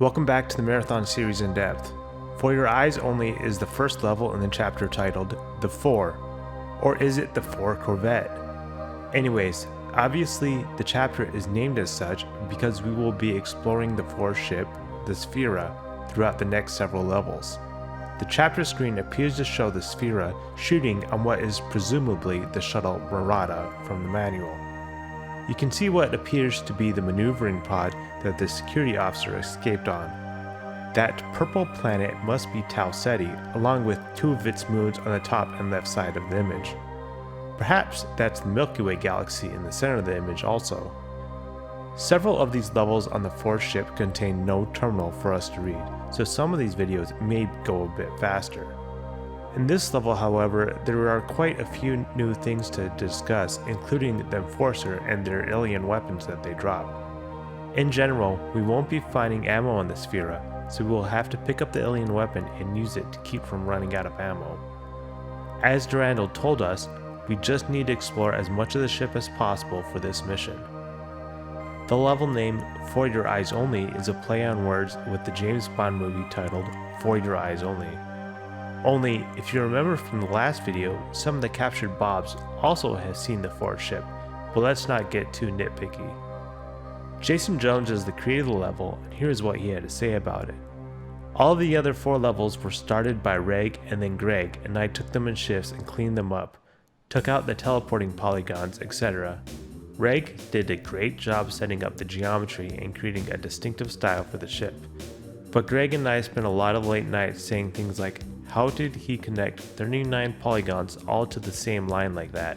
Welcome back to the Marathon series in depth. For Your Eyes Only is the first level in the chapter titled The Pfhor, or is it the Pfhor Corvette? Anyways, obviously the chapter is named as such because we will be exploring the Pfhor ship, the Sphera, throughout the next several levels. The chapter screen appears to show the Sphera shooting on what is presumably the shuttle Marathon from the manual. You can see what appears to be the maneuvering pod that the security officer escaped on. That purple planet must be Tau Ceti, along with two of its moons on the top and left side of the image. Perhaps that's the Milky Way galaxy in the center of the image also. Several of these levels on the Pfhor ship contain no terminal for us to read, so some of these videos may go a bit faster. In this level, however, there are quite a few new things to discuss, including the Enforcer and their alien weapons that they drop. In general, we won't be finding ammo on the Sphera, so we will have to pick up the alien weapon and use it to keep from running out of ammo. As Durandal told us, we just need to explore as much of the ship as possible for this mission. The level name For Your Eyes Only is a play on words with the James Bond movie titled For Your Eyes Only. Only, if you remember from the last video, some of the captured Bobs also have seen the Pfhor ship, but let's not get too nitpicky. Jason Jones is the creator of the level, and here's what he had to say about it. All the other 4 levels were started by Reg and then Greg, and I took them in shifts and cleaned them up, took out the teleporting polygons, etc. Reg did a great job setting up the geometry and creating a distinctive style for the ship. But Greg and I spent a lot of late nights saying things like, how did he connect 39 polygons all to the same line like that?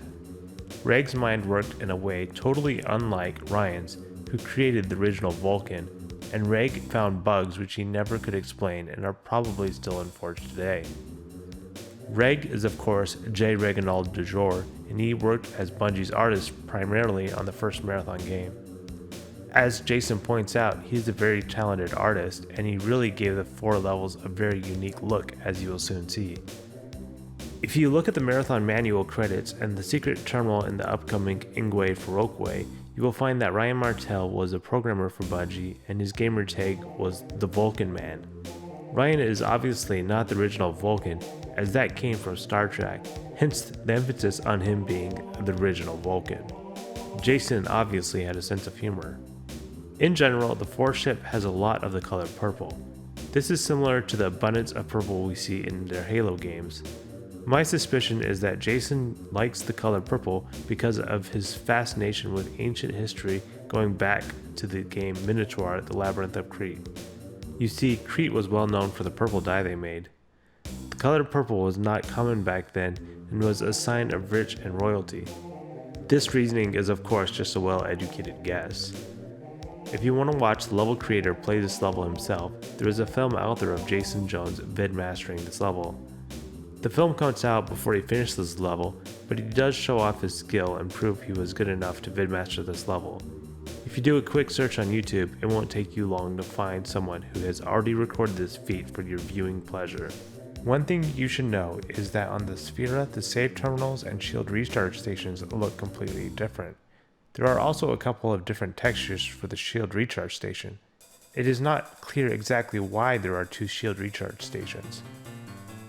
Reg's mind worked in a way totally unlike Ryan's, who created the original Vulcan, and Reg found bugs which he never could explain and are probably still enforced today. Reg is of course J. Reginald de Jure, and he worked as Bungie's artist primarily on the first Marathon game. As Jason points out, he's a very talented artist, and he really gave the 4 levels a very unique look, as you will soon see. If you look at the Marathon manual credits and the secret terminal in the upcoming Ingwe Ferroque, you will find that Ryan Martel was a programmer for Bungie, and his gamer tag was the Vulcan Man. Ryan is obviously not the original Vulcan, as that came from Star Trek, hence the emphasis on him being the original Vulcan. Jason obviously had a sense of humor. In general, the Pfhor ship has a lot of the color purple. This is similar to the abundance of purple we see in their Halo games. My suspicion is that Jason likes the color purple because of his fascination with ancient history going back to the game Minotaur: The Labyrinth of Crete. You see, Crete was well known for the purple dye they made. The color purple was not common back then and was a sign of rich and royalty. This reasoning is of course just a well-educated guess. If you want to watch the level creator play this level himself, there is a film out there of Jason Jones vid mastering this level. The film comes out before he finished this level, but he does show off his skill and prove he was good enough to vidmaster this level. If you do a quick search on YouTube, it won't take you long to find someone who has already recorded this feat for your viewing pleasure. One thing you should know is that on the Sphera, the save terminals and shield recharge stations look completely different. There are also a couple of different textures for the shield recharge station. It is not clear exactly why there are 2 shield recharge stations.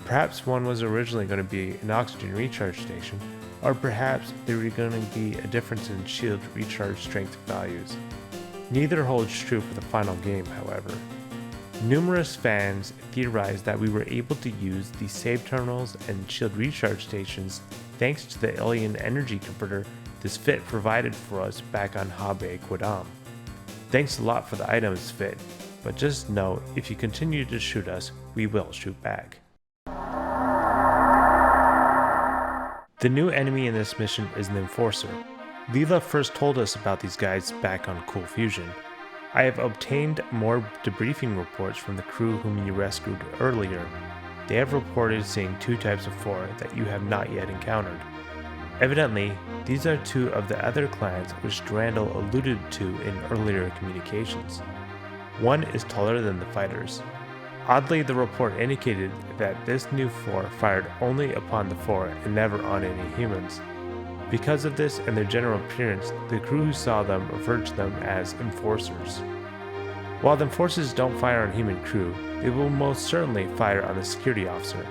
Perhaps one was originally going to be an oxygen recharge station, or perhaps there were going to be a difference in shield recharge strength values. Neither holds true for the final game, however. Numerous fans theorized that we were able to use the save terminals and shield recharge stations thanks to the alien energy converter this Fit provided for us back on Habe Quadam. Thanks a lot for the items, Fit, but just know if you continue to shoot us, we will shoot back. The new enemy in this mission is an Enforcer. Leela first told us about these guys back on Cool Fusion. I have obtained more debriefing reports from the crew whom you rescued earlier. They have reported seeing 2 types of Pfhor that you have not yet encountered. Evidently, these are 2 of the other clans which Durandal alluded to in earlier communications. One is taller than the fighters. Oddly, the report indicated that this new Pfhor fired only upon the Pfhor and never on any humans. Because of this and their general appearance, the crew who saw them referred to them as Enforcers. While the enforcers don't fire on human crew, they will most certainly fire on the security officer.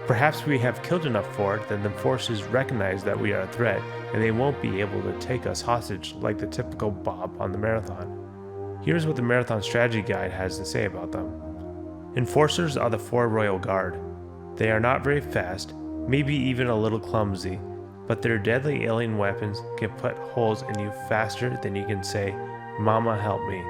Perhaps we have killed enough Pfhor that the enforcers recognize that we are a threat and they won't be able to take us hostage like the typical Bob on the Marathon. Here's what the Marathon Strategy Guide has to say about them. Enforcers are the Pfhor Royal Guard. They are not very fast, maybe even a little clumsy, but their deadly alien weapons can put holes in you faster than you can say, "Mama help me."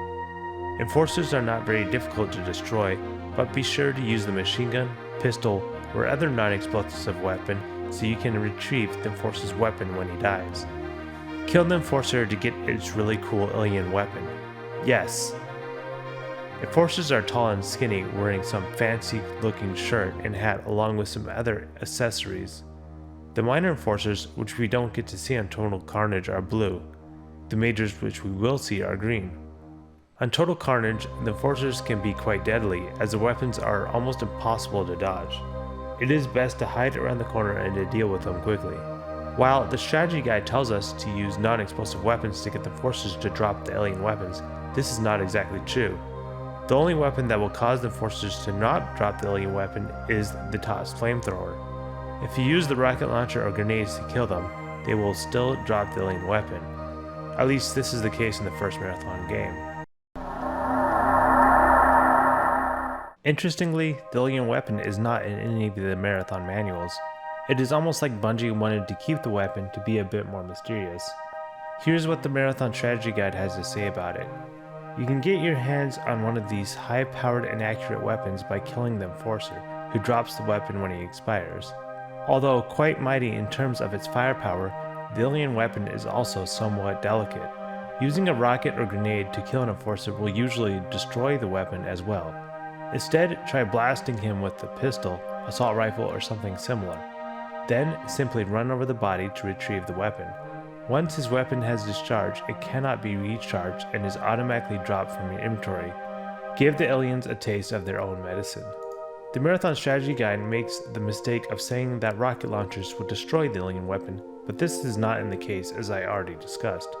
Enforcers are not very difficult to destroy, but be sure to use the machine gun, pistol, or other non-explosive weapon so you can retrieve the enforcer's weapon when he dies. Kill the enforcer to get its really cool alien weapon. Yes. Enforcers are tall and skinny, wearing some fancy looking shirt and hat along with some other accessories. The minor enforcers, which we don't get to see on Total Carnage, are blue. The majors, which we will see, are green. On Total Carnage, the enforcers can be quite deadly, as the weapons are almost impossible to dodge. It is best to hide around the corner and to deal with them quickly. While the strategy guide tells us to use non-explosive weapons to get the enforcers to drop the alien weapons, this is not exactly true. The only weapon that will cause the enforcers to not drop the alien weapon is the tossed flamethrower. If you use the rocket launcher or grenades to kill them, they will still drop the alien weapon. At least this is the case in the first Marathon game. Interestingly, the alien weapon is not in any of the Marathon manuals. It is almost like Bungie wanted to keep the weapon to be a bit more mysterious. Here's what the Marathon Strategy Guide has to say about it. You can get your hands on one of these high-powered and accurate weapons by killing the enforcer, who drops the weapon when he expires. Although quite mighty in terms of its firepower, the alien weapon is also somewhat delicate. Using a rocket or grenade to kill an enforcer will usually destroy the weapon as well. Instead, try blasting him with a pistol, assault rifle, or something similar. Then, simply run over the body to retrieve the weapon. Once his weapon has discharged, it cannot be recharged and is automatically dropped from your inventory. Give the aliens a taste of their own medicine. The Marathon Strategy Guide makes the mistake of saying that rocket launchers will destroy the alien weapon, but this is not in the case, as I already discussed.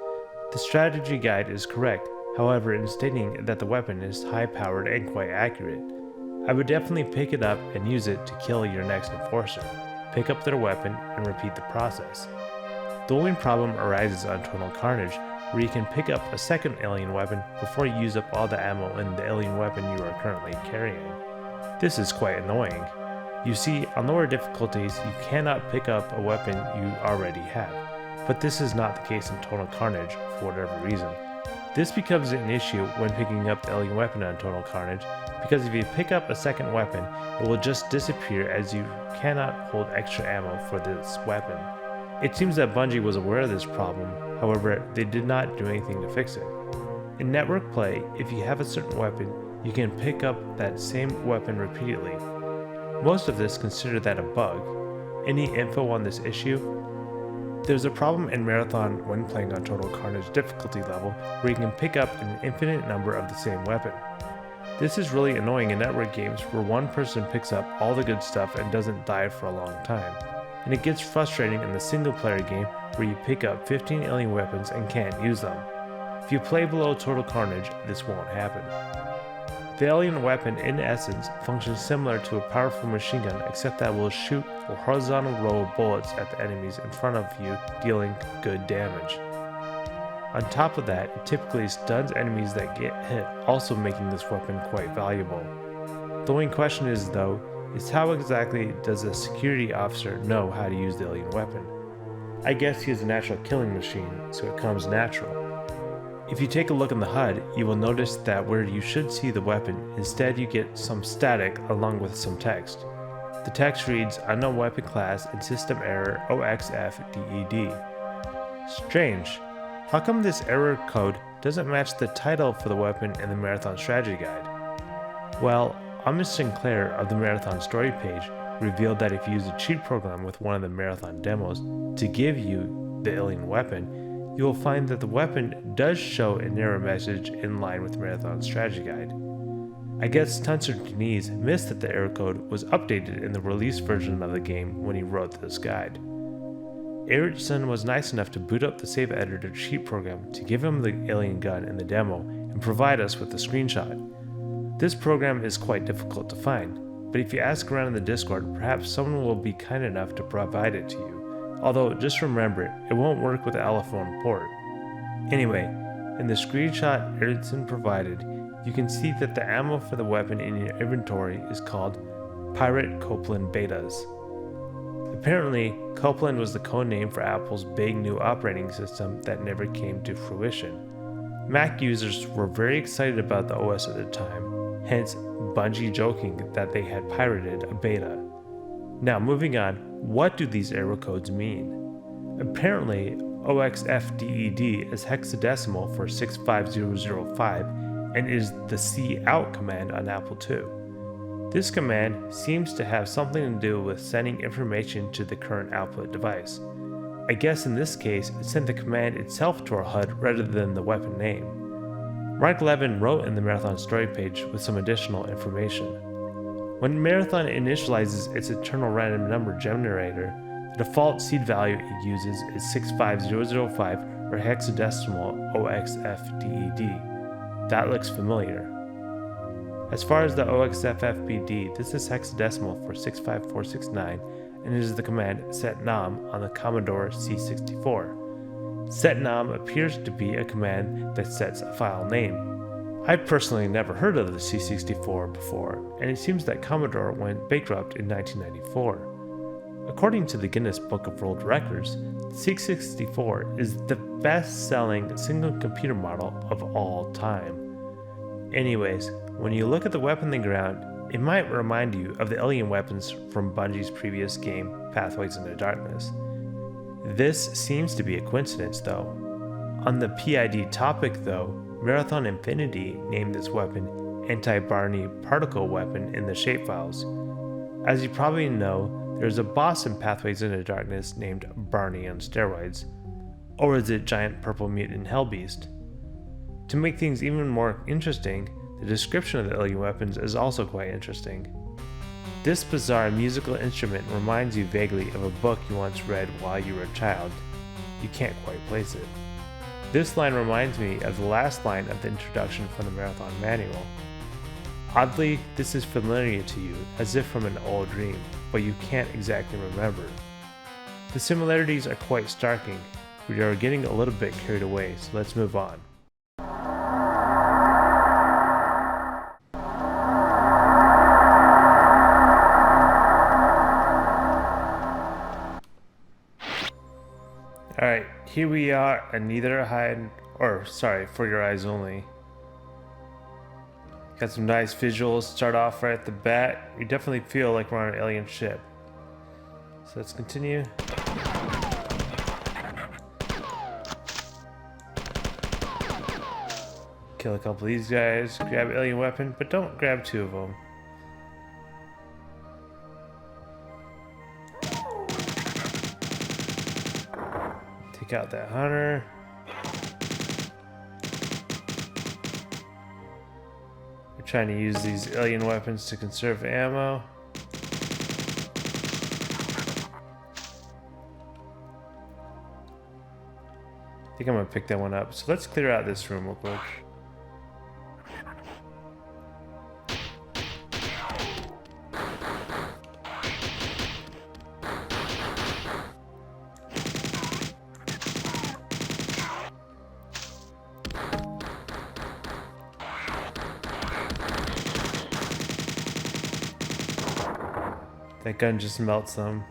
The Strategy Guide is correct, however, in stating that the weapon is high-powered and quite accurate. I would definitely pick it up and use it to kill your next enforcer. Pick up their weapon and repeat the process. The only problem arises on Total Carnage, where you can pick up a second alien weapon before you use up all the ammo in the alien weapon you are currently carrying. This is quite annoying. You see, on lower difficulties, you cannot pick up a weapon you already have, but this is not the case in Total Carnage for whatever reason. This becomes an issue when picking up the alien weapon on Total Carnage, because if you pick up a second weapon, it will just disappear as you cannot hold extra ammo for this weapon. It seems that Bungie was aware of this problem, however, they did not do anything to fix it. In network play, if you have a certain weapon, you can pick up that same weapon repeatedly. Most of this consider that a bug. Any info on this issue? There's a problem in Marathon when playing on Total Carnage difficulty level where you can pick up an infinite number of the same weapon. This is really annoying in network games where one person picks up all the good stuff and doesn't die for a long time. And it gets frustrating in the single player game where you pick up 15 alien weapons and can't use them. If you play below Total Carnage, this won't happen. The alien weapon, in essence, functions similar to a powerful machine gun, except that it will shoot a horizontal row of bullets at the enemies in front of you, dealing good damage. On top of that, it typically stuns enemies that get hit, also making this weapon quite valuable. The only question is, though, is how exactly does a security officer know how to use the alien weapon? I guess he is a natural killing machine, so it comes natural. If you take a look in the HUD, you will notice that where you should see the weapon, instead you get some static along with some text. The text reads unknown weapon class and system error OXFDED. Strange. How come this error code doesn't match the title for the weapon in the Marathon Strategy Guide? Well, Amish Sinclair of the Marathon story page revealed that if you use a cheat program with one of the Marathon demos to give you the alien weapon, you will find that the weapon does show an error message in line with the Marathon Strategy Guide. I guess Tuncer Deniz missed that the error code was updated in the release version of the game when he wrote this guide. Erichsen was nice enough to boot up the save editor cheat program to give him the alien gun in the demo and and provide us with a screenshot. This program is quite difficult to find, but if you ask around in the Discord, perhaps someone will be kind enough to provide it to you. Although, just remember, it won't work with the Allophone port. Anyway, in the screenshot Erickson provided, you can see that the ammo for the weapon in your inventory is called Pirate Copeland Betas. Apparently, Copeland was the code name for Apple's big new operating system that never came to fruition. Mac users were very excited about the OS at the time, hence Bungie joking that they had pirated a beta. Now moving on, what do these error codes mean? Apparently, OXFDED is hexadecimal for 65005 and is the cout command on Apple II. This command seems to have something to do with sending information to the current output device. I guess in this case, it sent the command itself to our HUD rather than the weapon name. Mark Levin wrote in the Marathon story page with some additional information. When Marathon initializes its internal random number generator, the default seed value it uses is 65005 or hexadecimal OXFDED. That looks familiar. As far as the OXFFBD, this is hexadecimal for 65469 and is the command setnam on the Commodore C64. Setnam appears to be a command that sets a file name. I've personally never heard of the C64 before, and it seems that Commodore went bankrupt in 1994. According to the Guinness Book of World Records, the C64 is the best-selling single computer model of all time. Anyways, when you look at the weapon on the ground, it might remind you of the alien weapons from Bungie's previous game, Pathways into Darkness. This seems to be a coincidence though. On the PID topic though, Marathon Infinity named this weapon Anti-Barney Particle Weapon in the shapefiles. As you probably know, there's a boss in Pathways into Darkness named Barney on steroids. Or is it Giant Purple Mutant Hellbeast? To make things even more interesting, the description of the alien weapons is also quite interesting. This bizarre musical instrument reminds you vaguely of a book you once read while you were a child. You can't quite place it. This line reminds me of the last line of the introduction from the Marathon manual. Oddly, this is familiar to you, as if from an old dream, but you can't exactly remember. The similarities are quite starking. We are getting a little bit carried away, so let's move on. Alright, here we are, and for your eyes only. Got some nice visuals, start off right at the bat. We definitely feel like we're on an alien ship. So let's continue. Kill a couple of these guys, grab alien weapon, but don't grab two of them. Take out that hunter. We're trying to use these alien weapons to conserve ammo. I think I'm gonna pick that one up. So let's clear out this room real quick. That gun just melts them.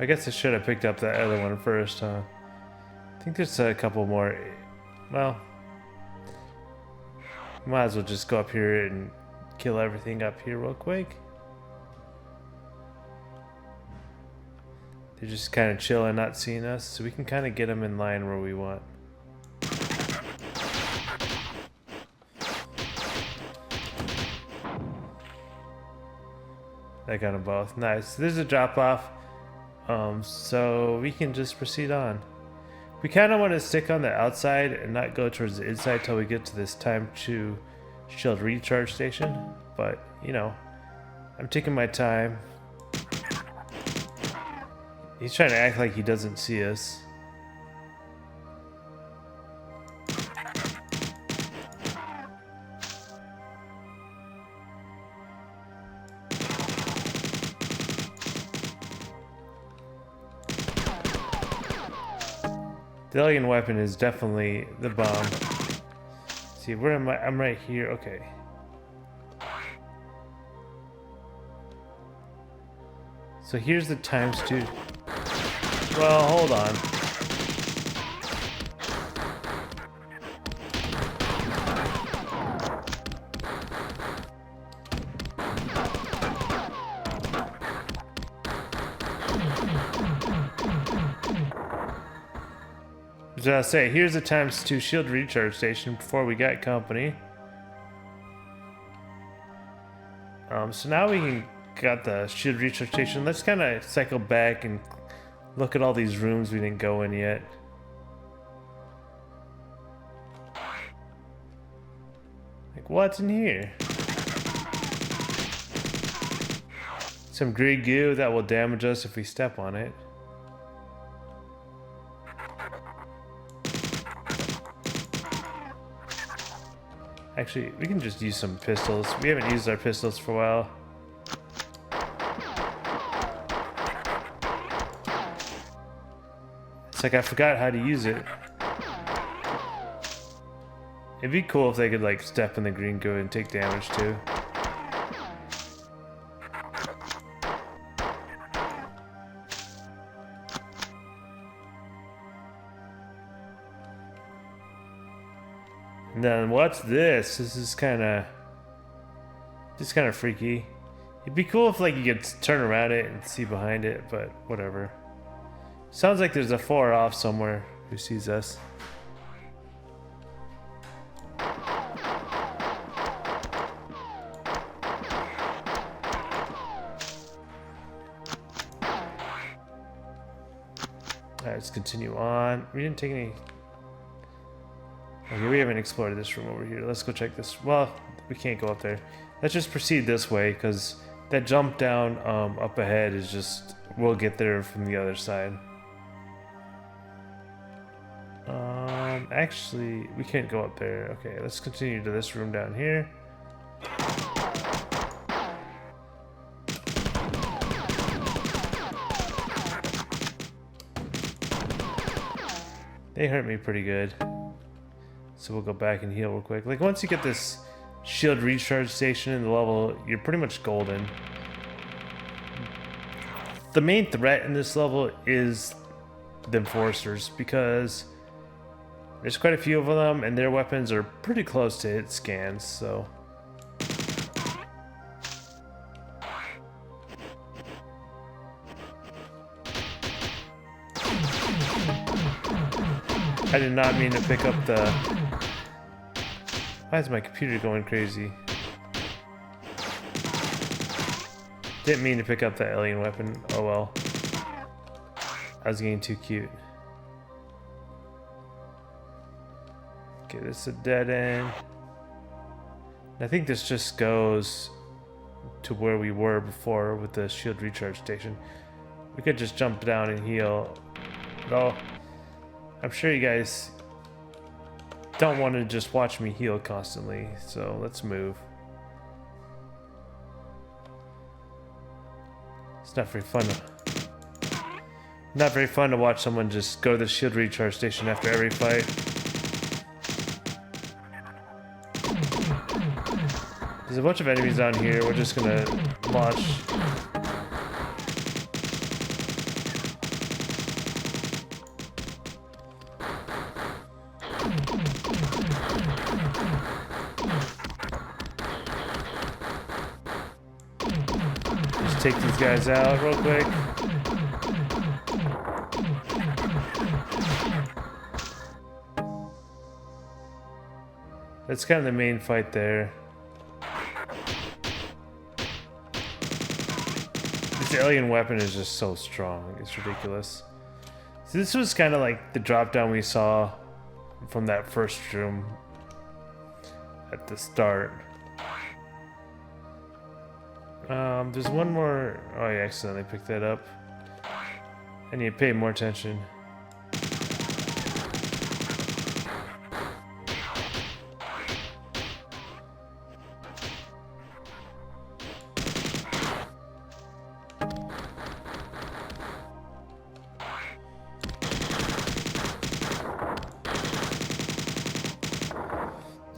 I guess I should have picked up that other one first, huh? I think there's a couple more. Well, might as well just go up here and kill everything up here real quick. They're just kind of chilling, not seeing us, so we can kind of get them in line where we want. I got them both. Nice. There's a drop off. So we can just proceed on. We kind of want to stick on the outside and not go towards the inside till we get to this time to shield recharge station. But, you know, I'm taking my time. He's trying to act like he doesn't see us. The alien weapon is definitely the bomb. See, where am I? I'm right here. Okay. So here's the ×2. Well, hold on. So I'll say, here's the ×2 shield recharge station before we got company. So now we got the shield recharge station. Let's kind of cycle back and look at all these rooms we didn't go in yet. Like, what's in here? Some green goo that will damage us if we step on it. Actually, we can just use some pistols. We haven't used our pistols for a while. It's like I forgot how to use it. It'd be cool if they could like step in the green goo and take damage too. And then what's this? This is just kind of freaky. It'd be cool if like you could turn around it and see behind it, but whatever. Sounds like there's a Pfhor off somewhere who sees us. Alright, let's continue on. We didn't take any... Okay, we haven't explored this room over here. Let's go check this. Well, we can't go up there. Let's just proceed this way, because that jump down up ahead is just... We'll get there from the other side. Actually, we can't go up there. Okay, let's continue to this room down here. They hurt me pretty good. So we'll go back and heal real quick. Like, once you get this shield recharge station in the level, you're pretty much golden. The main threat in this level is the enforcers, because there's quite a few of them and their weapons are pretty close to hit scans, so... I did not mean to pick up the... Why is my computer going crazy? Didn't mean to pick up that alien weapon. Oh well. I was getting too cute. Okay, this is a dead end. I think this just goes to where we were before with the shield recharge station. We could just jump down and heal. Though, I'm sure you guys don't want to just watch me heal constantly, so let's move. It's not very fun. Not very fun to watch someone just go to the shield recharge station after every fight. There's a bunch of enemies down here. We're just gonna launch. Just take these guys out real quick. That's kind of the main fight there. This alien weapon is just so strong. It's ridiculous. So this was kind of like the drop down we saw from that first room at the start. There's one more. Oh, I accidentally picked that up. I need to pay more attention.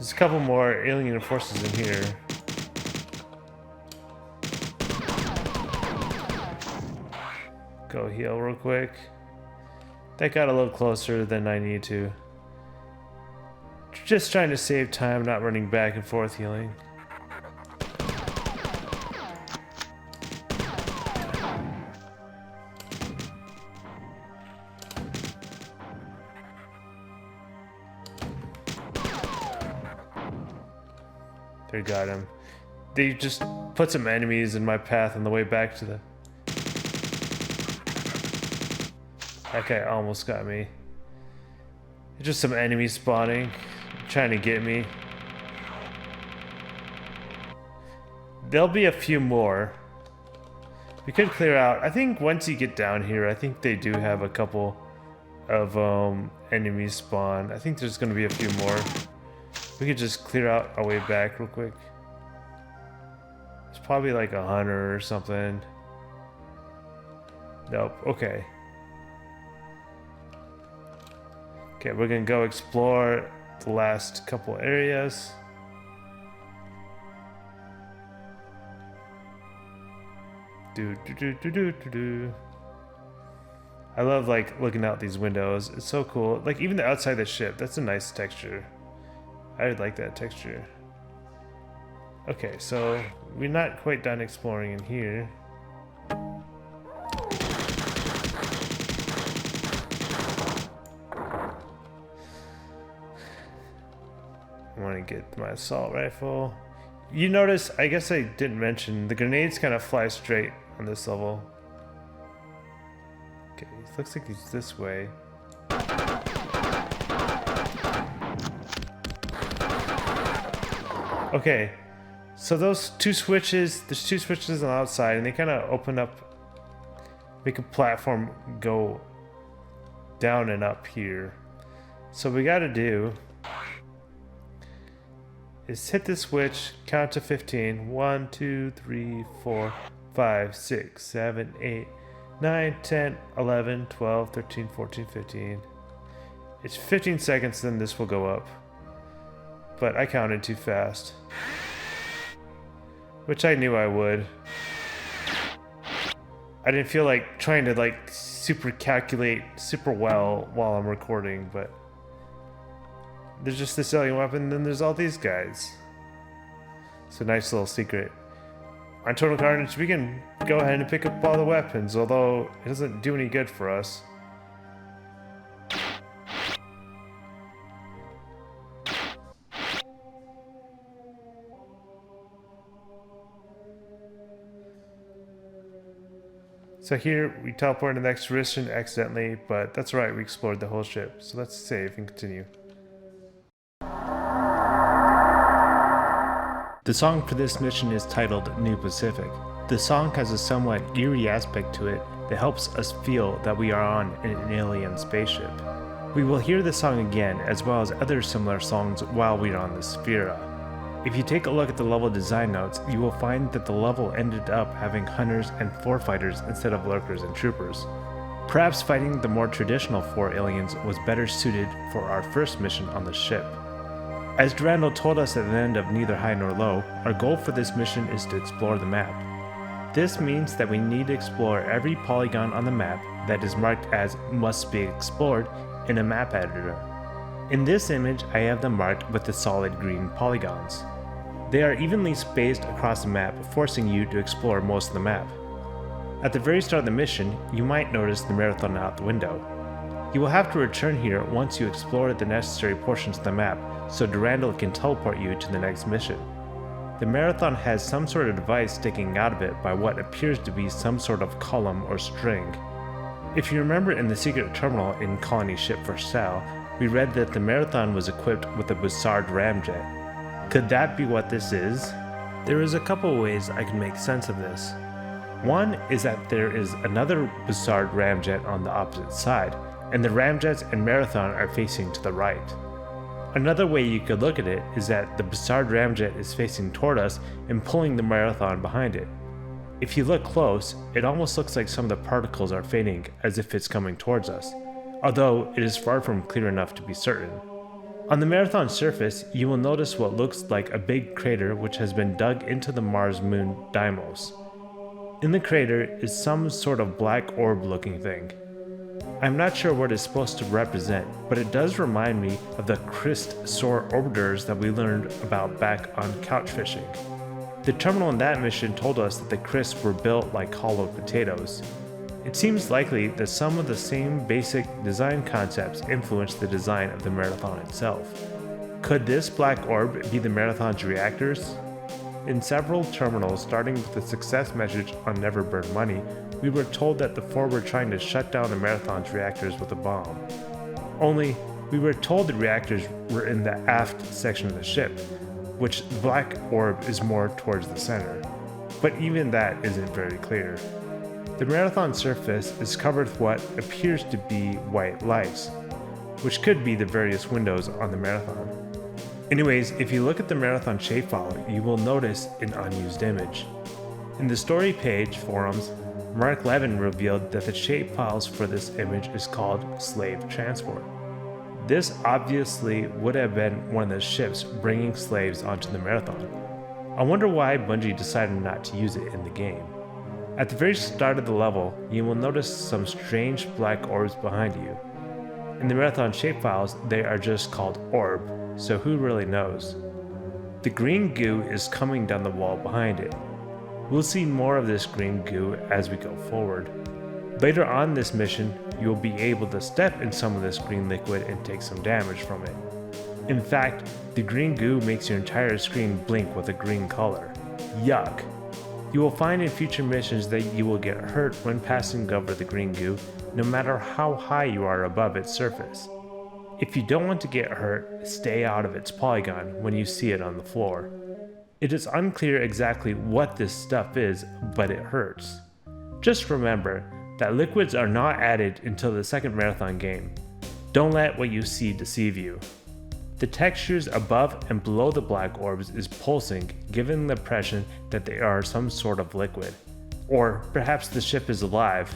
There's a couple more alien forces in here. Go heal real quick. That got a little closer than I need to. Just trying to save time, not running back and forth healing. They got him. They just put some enemies in my path on the way back to the... That guy almost got me. Just some enemies spawning, trying to get me. There'll be a few more. We could clear out. I think once you get down here, I think they do have a couple of enemies spawn. I think there's going to be a few more. We could just clear out our way back real quick. It's probably like a hunter or something. Nope. Okay. Okay, we're gonna go explore the last couple areas. I love like looking out these windows. It's so cool. Like even the outside of the ship, that's a nice texture. I like that texture. Okay, so we're not quite done exploring in here. I want to get my assault rifle. You notice, I guess I didn't mention, the grenades kind of fly straight on this level. Okay, it looks like he's this way. Okay, so those two switches, there's two switches on the outside, and they kind of open up, make a platform go down and up here. So what we got to do is hit the switch, count to 15. 1, 2, 3, 4, 5, 6, 7, 8, 9, 10, 11, 12, 13, 14, 15. It's 15 seconds, then this will go up. But I counted too fast. Which I knew I would. I didn't feel like trying to like super calculate super well while I'm recording, but there's just this alien weapon, and then there's all these guys. It's a nice little secret. On Total Carnage, we can go ahead and pick up all the weapons, although it doesn't do any good for us. So here, we teleport to the next mission accidentally, but that's right, we explored the whole ship. So let's save and continue. The song for this mission is titled New Pacific. The song has a somewhat eerie aspect to it that helps us feel that we are on an alien spaceship. We will hear the song again, as well as other similar songs while we are on the Pfhor. If you take a look at the level design notes, you will find that the level ended up having hunters and Pfhor fighters instead of lurkers and troopers. Perhaps fighting the more traditional Pfhor aliens was better suited for our first mission on the ship. As Durandal told us at the end of Neither High Nor Low, our goal for this mission is to explore the map. This means that we need to explore every polygon on the map that is marked as must be explored in a map editor. In this image, I have them marked with the solid green polygons. They are evenly spaced across the map, forcing you to explore most of the map. At the very start of the mission, you might notice the Marathon out the window. You will have to return here once you explore the necessary portions of the map, so Durandal can teleport you to the next mission. The Marathon has some sort of device sticking out of it by what appears to be some sort of column or string. If you remember in the secret terminal in Colony Ship for Sal, we read that the Marathon was equipped with a Bussard ramjet. Could that be what this is? There is a couple ways I can make sense of this. One is that there is another Bussard ramjet on the opposite side, and the ramjets and Marathon are facing to the right. Another way you could look at it is that the Bussard ramjet is facing toward us and pulling the Marathon behind it. If you look close, it almost looks like some of the particles are fading as if it's coming towards us, although it is far from clear enough to be certain. On the Marathon surface, you will notice what looks like a big crater which has been dug into the Mars moon Deimos. In the crater is some sort of black orb looking thing. I'm not sure what it's supposed to represent, but it does remind me of the Christ Soar orbiters that we learned about back on couch fishing. The terminal in that mission told us that the Christ were built like hollowed potatoes. It seems likely that some of the same basic design concepts influenced the design of the Marathon itself. Could this black orb be the Marathon's reactors? In several terminals, starting with the success message on Never Burn Money, we were told that the Pfhor were trying to shut down the Marathon's reactors with a bomb. Only, we were told the reactors were in the aft section of the ship, which the black orb is more towards the center. But even that isn't very clear. The Marathon surface is covered with what appears to be white lights, which could be the various windows on the Marathon. Anyways, if you look at the Marathon shapefile, you will notice an unused image. In the story page forums, Mark Levin revealed that the shapefiles for this image is called Slave Transport. This obviously would have been one of the ships bringing slaves onto the Marathon. I wonder why Bungie decided not to use it in the game. At the very start of the level, you will notice some strange black orbs behind you. In the Marathon shapefiles, they are just called orb, so who really knows? The green goo is coming down the wall behind it. We'll see more of this green goo as we go forward. Later on this mission, you will be able to step in some of this green liquid and take some damage from it. In fact, the green goo makes your entire screen blink with a green color. Yuck! You will find in future missions that you will get hurt when passing over the green goo, no matter how high you are above its surface. If you don't want to get hurt, stay out of its polygon when you see it on the floor. It is unclear exactly what this stuff is, but it hurts. Just remember that liquids are not added until the second Marathon game. Don't let what you see deceive you. The textures above and below the black orbs is pulsing, giving the impression that they are some sort of liquid. Or perhaps the ship is alive.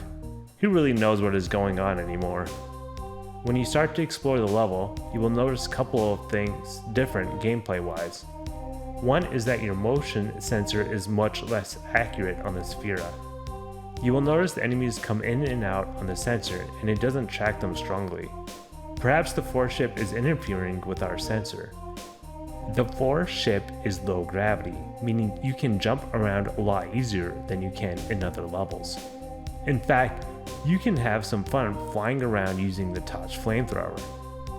Who really knows what is going on anymore? When you start to explore the level, you will notice a couple of things different gameplay-wise. One is that your motion sensor is much less accurate on the Pfhor. You will notice the enemies come in and out on the sensor, and it doesn't track them strongly. Perhaps the Pfhor ship is interfering with our sensor. The Pfhor ship is low gravity, meaning you can jump around a lot easier than you can in other levels. In fact, you can have some fun flying around using the Touch flamethrower.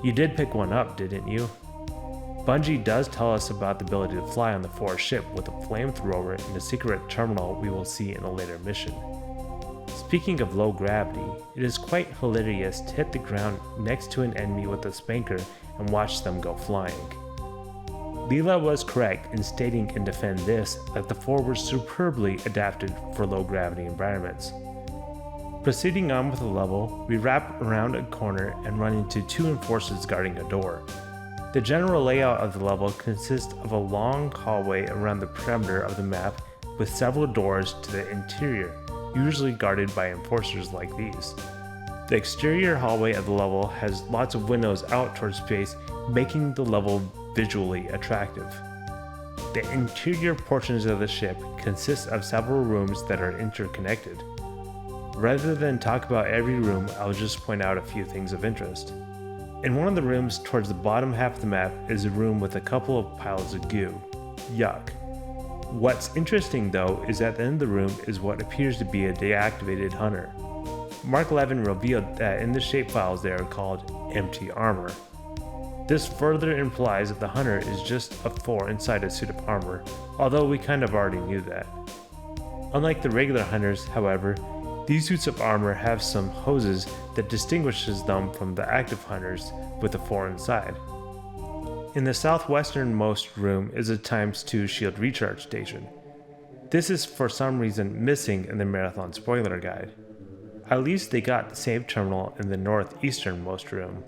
You did pick one up, didn't you? Bungie does tell us about the ability to fly on the Pfhor ship with a flamethrower in the secret terminal we will see in a later mission. Speaking of low gravity, it is quite hilarious to hit the ground next to an enemy with a spanker and watch them go flying. Leela was correct in stating in Defend This that the Pfhor were superbly adapted for low gravity environments. Proceeding on with the level, we wrap around a corner and run into two enforcers guarding a door. The general layout of the level consists of a long hallway around the perimeter of the map with several doors to the interior, usually guarded by enforcers like these. The exterior hallway of the level has lots of windows out towards space, making the level visually attractive. The interior portions of the ship consist of several rooms that are interconnected. Rather than talk about every room, I'll just point out a few things of interest. In one of the rooms towards the bottom half of the map is a room with a couple of piles of goo. Yuck. What's interesting though is at the end of the room is what appears to be a deactivated hunter. Mark Levin revealed that in the shapefiles they are called empty armor. This further implies that the hunter is just a Pfhor inside a suit of armor, although we kind of already knew that. Unlike the regular hunters, however, these suits of armor have some hoses that distinguishes them from the active hunters with the Pfhor inside. In the southwesternmost room is a ×2 shield recharge station. This is for some reason missing in the Marathon spoiler guide. At least they got the same terminal in the northeasternmost room.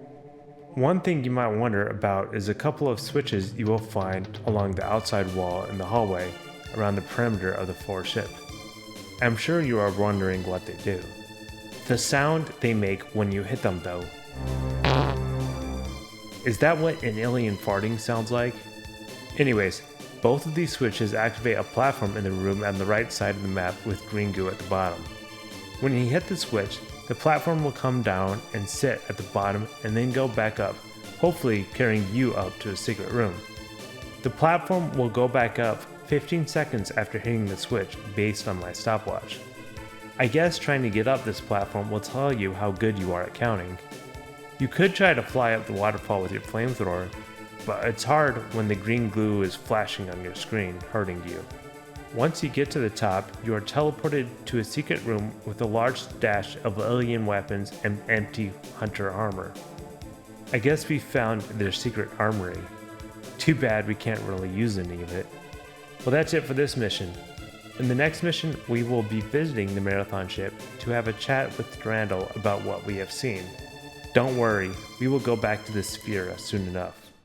One thing you might wonder about is a couple of switches you will find along the outside wall in the hallway around the perimeter of the Pfhor ship. I'm sure you are wondering what they do. The sound they make when you hit them though. Is that what an alien farting sounds like? Anyways, both of these switches activate a platform in the room on the right side of the map with green goo at the bottom. When you hit the switch, the platform will come down and sit at the bottom and then go back up, hopefully carrying you up to a secret room. The platform will go back up 15 seconds after hitting the switch based on my stopwatch. I guess trying to get up this platform will tell you how good you are at counting. You could try to fly up the waterfall with your flamethrower, but it's hard when the green glue is flashing on your screen, hurting you. Once you get to the top, you are teleported to a secret room with a large stash of alien weapons and empty hunter armor. I guess we found their secret armory. Too bad we can't really use any of it. Well, that's it for this mission. In the next mission, we will be visiting the Marathon ship to have a chat with Durandal about what we have seen. Don't worry, we will go back to the Pfhor soon enough.